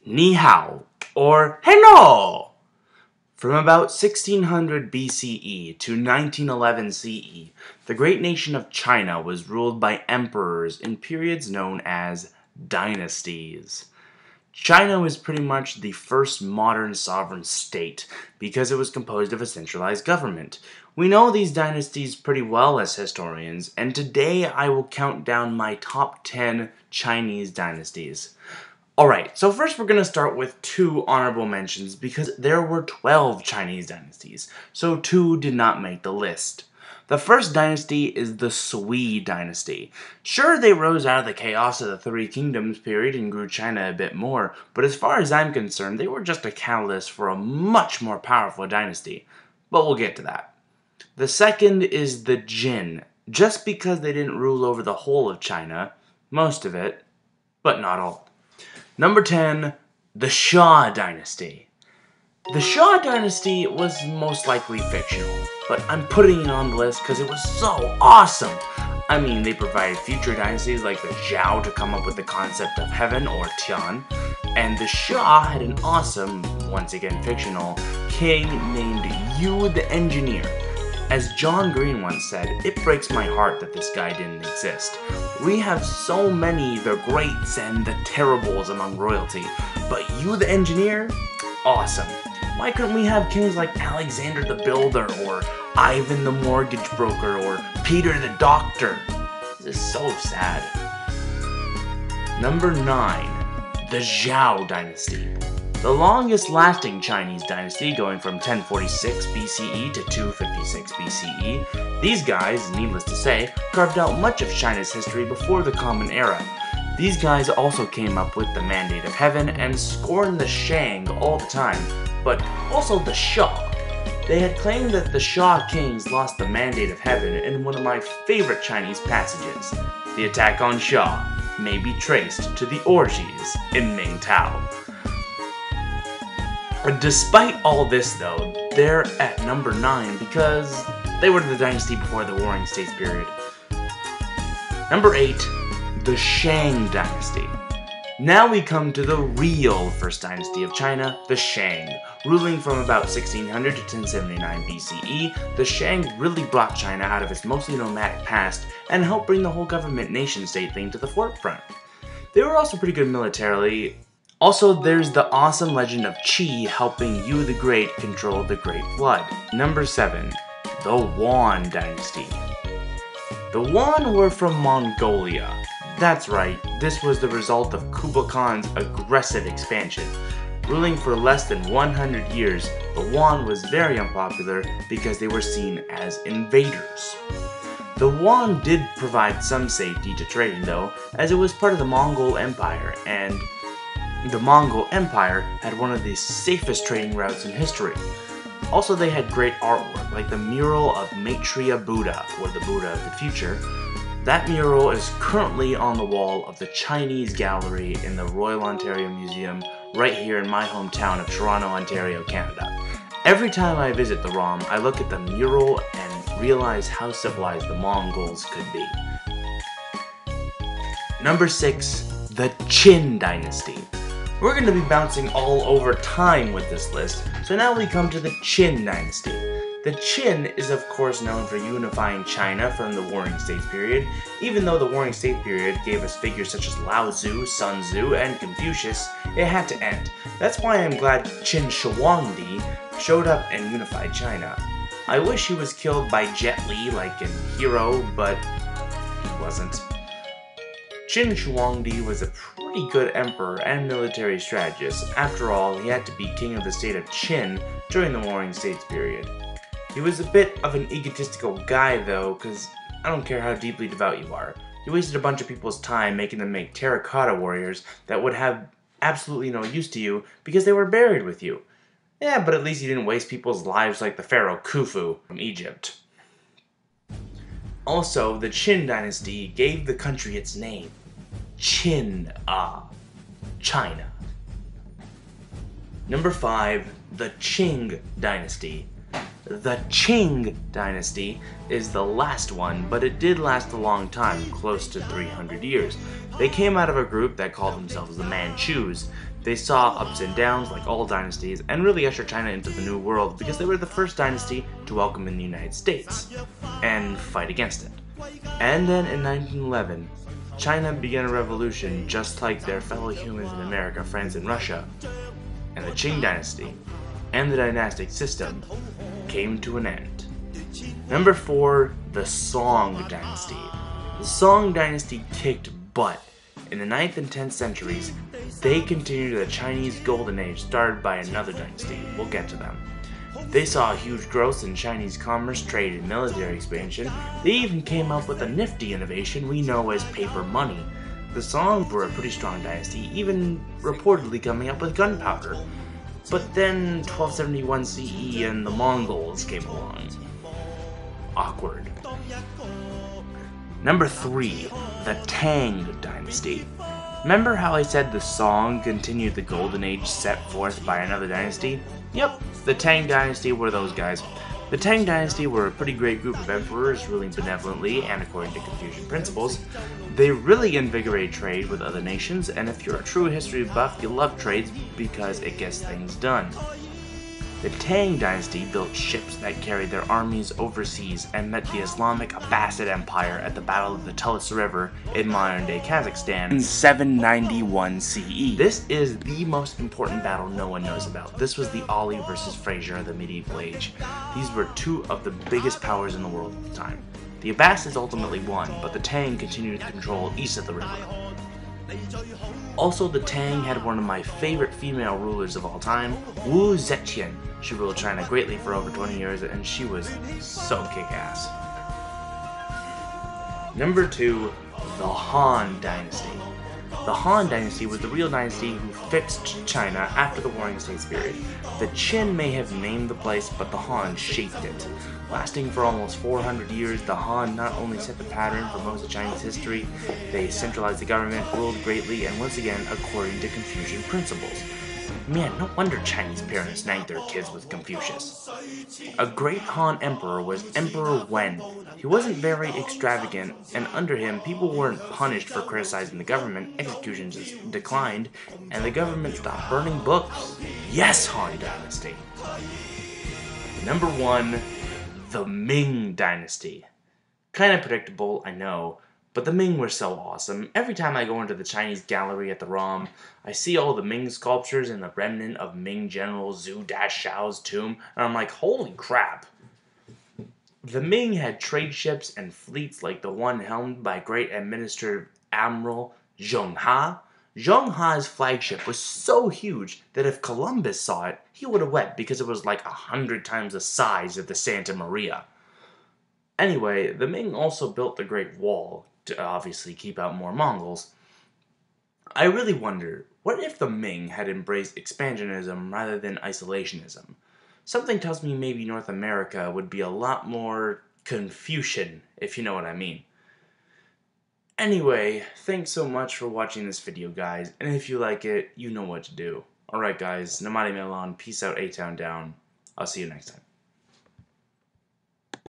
Ni hao, or hello! From about 1600 BCE to 1911 CE, the great nation of China was ruled by emperors in periods known as dynasties. China was pretty much the first modern sovereign state because it was composed of a centralized government. We know these dynasties pretty well as historians, and today I will count down my top 10 Chinese dynasties. Alright, so first we're going to start with 2 honorable mentions because there were 12 Chinese dynasties, so 2 did not make the list. The first dynasty is the Sui dynasty. Sure, they rose out of the chaos of the Three Kingdoms period and grew China a bit more, but as far as I'm concerned, they were just a catalyst for a much more powerful dynasty. But we'll get to that. The second is the Jin, just because they didn't rule over the whole of China, most of it, but not all. Number 10, the Xia dynasty. The Xia dynasty was most likely fictional, but I'm putting it on the list because it was so awesome. I mean, they provided future dynasties like the Zhao to come up with the concept of heaven, or Tian, and the Xia had an awesome, once again fictional, king named Yu the Engineer. As John Green once said, it breaks my heart that this guy didn't exist. We have so many the greats and the terribles among royalty, but Yu the Engineer? Awesome. Why couldn't we have kings like Alexander the Builder, or Ivan the Mortgage Broker, or Peter the Doctor? This is so sad. Number 9, the Zhao dynasty. The longest lasting Chinese dynasty, going from 1046 BCE to 256 BCE, these guys, needless to say, carved out much of China's history before the Common Era. These guys also came up with the Mandate of Heaven and scorned the Shang all the time, but also the Xia. They had claimed that the Xia kings lost the Mandate of Heaven in one of my favorite Chinese passages. The attack on Xia may be traced to the orgies in Mingtao. Despite all this though, they're at number 9 because they were the dynasty before the Warring States period. Number 8, the Shang dynasty. Now we come to the real first dynasty of China, the Shang. Ruling from about 1600 to 1079 BCE, the Shang really brought China out of its mostly nomadic past and helped bring the whole government nation-state thing to the forefront. They were also pretty good militarily. Also, there's the awesome legend of Qi helping Yu the Great control the Great Flood. Number 7, the Yuan dynasty. The Yuan were from Mongolia. That's right, this was the result of Kublai Khan's aggressive expansion. Ruling for less than 100 years, the Yuan was very unpopular because they were seen as invaders. The Yuan did provide some safety to trading though, as it was part of the Mongol Empire, and the Mongol Empire had one of the safest trading routes in history. Also, they had great artwork, like the mural of Maitreya Buddha, or the Buddha of the future. That mural is currently on the wall of the Chinese Gallery in the Royal Ontario Museum, right here in my hometown of Toronto, Ontario, Canada. Every time I visit the ROM, I look at the mural and realize how civilized the Mongols could be. Number 6, the Qin dynasty. We're going to be bouncing all over time with this list, so now we come to the Qin dynasty. The Qin is of course known for unifying China from the Warring States period, even though the Warring States period gave us figures such as Lao Tzu, Sun Tzu, and Confucius, it had to end. That's why I'm glad Qin Shi Huangdi showed up and unified China. I wish he was killed by Jet Li like in Hero, but he wasn't. Qin Shi Huangdi was a pretty good emperor and military strategist. After all, he had to be king of the state of Qin during the Warring States period. He was a bit of an egotistical guy though, because I don't care how deeply devout you are. He wasted a bunch of people's time making them make terracotta warriors that would have absolutely no use to you because they were buried with you. Yeah, but at least he didn't waste people's lives like the pharaoh Khufu from Egypt. Also, the Qin dynasty gave the country its name. China. Number 5, the Qing dynasty. The Qing dynasty is the last one, but it did last a long time, close to 300 years. They came out of a group that called themselves the Manchus. They saw ups and downs like all dynasties and really ushered China into the New World because they were the first dynasty to welcome in the United States and fight against it. And then in 1911, China began a revolution just like their fellow humans in America, France, and Russia, and the Qing dynasty and the dynastic system came to an end. Number 4, the Song dynasty. The Song dynasty kicked butt. In the 9th and 10th centuries, they continued the Chinese Golden Age started by another dynasty. We'll get to them. They saw huge growth in Chinese commerce, trade, and military expansion. They even came up with a nifty innovation we know as paper money. The Song were a pretty strong dynasty, even reportedly coming up with gunpowder. But then 1271 CE and the Mongols came along. Awkward. Number 3, the Tang dynasty. Remember how I said the Song continued the Golden Age set forth by another dynasty? Yep, the Tang dynasty were those guys. The Tang dynasty were a pretty great group of emperors ruling benevolently and according to Confucian principles. They really invigorated trade with other nations, and if you're a true history buff, you love trades because it gets things done. The Tang dynasty built ships that carried their armies overseas and met the Islamic Abbasid Empire at the Battle of the Tulus River in modern-day Kazakhstan in 791 CE. This is the most important battle no one knows about. This was the Ali versus Fraser of the medieval age. These were two of the biggest powers in the world at the time. The Abbasids ultimately won, but the Tang continued to control east of the river. Also, the Tang had one of my favorite female rulers of all time, Wu Zetian. She ruled China greatly for over 20 years, and she was so kick-ass. Number 2, the Han Dynasty. The Han Dynasty was the real dynasty who fixed China after the Warring States period. The Qin may have named the place, but the Han shaped it. Lasting for almost 400 years, the Han not only set the pattern for most of Chinese history, they centralized the government, ruled greatly, and once again according to Confucian principles. Man, no wonder Chinese parents nagged their kids with Confucius. A great Han emperor was Emperor Wen. He wasn't very extravagant, and under him, people weren't punished for criticizing the government, executions declined, and the government stopped burning books. Yes, Han Dynasty! Number 1, the Ming Dynasty. Kinda predictable, I know, but the Ming were so awesome. Every time I go into the Chinese gallery at the ROM, I see all the Ming sculptures and the remnant of Ming General Zhu Dashao's tomb, and I'm like, holy crap. The Ming had trade ships and fleets like the one helmed by great Administrative Admiral Zheng He. Zheng He's flagship was so huge that if Columbus saw it, he would have wept because it was like 100 times the size of the Santa Maria. Anyway, the Ming also built the Great Wall to obviously keep out more Mongols. I really wonder, what if the Ming had embraced expansionism rather than isolationism? Something tells me maybe North America would be a lot more Confucian, if you know what I mean. Anyway, thanks so much for watching this video, guys, and if you like it, you know what to do. Alright guys, Namadi Milan, peace out, A-Town down. I'll see you next time.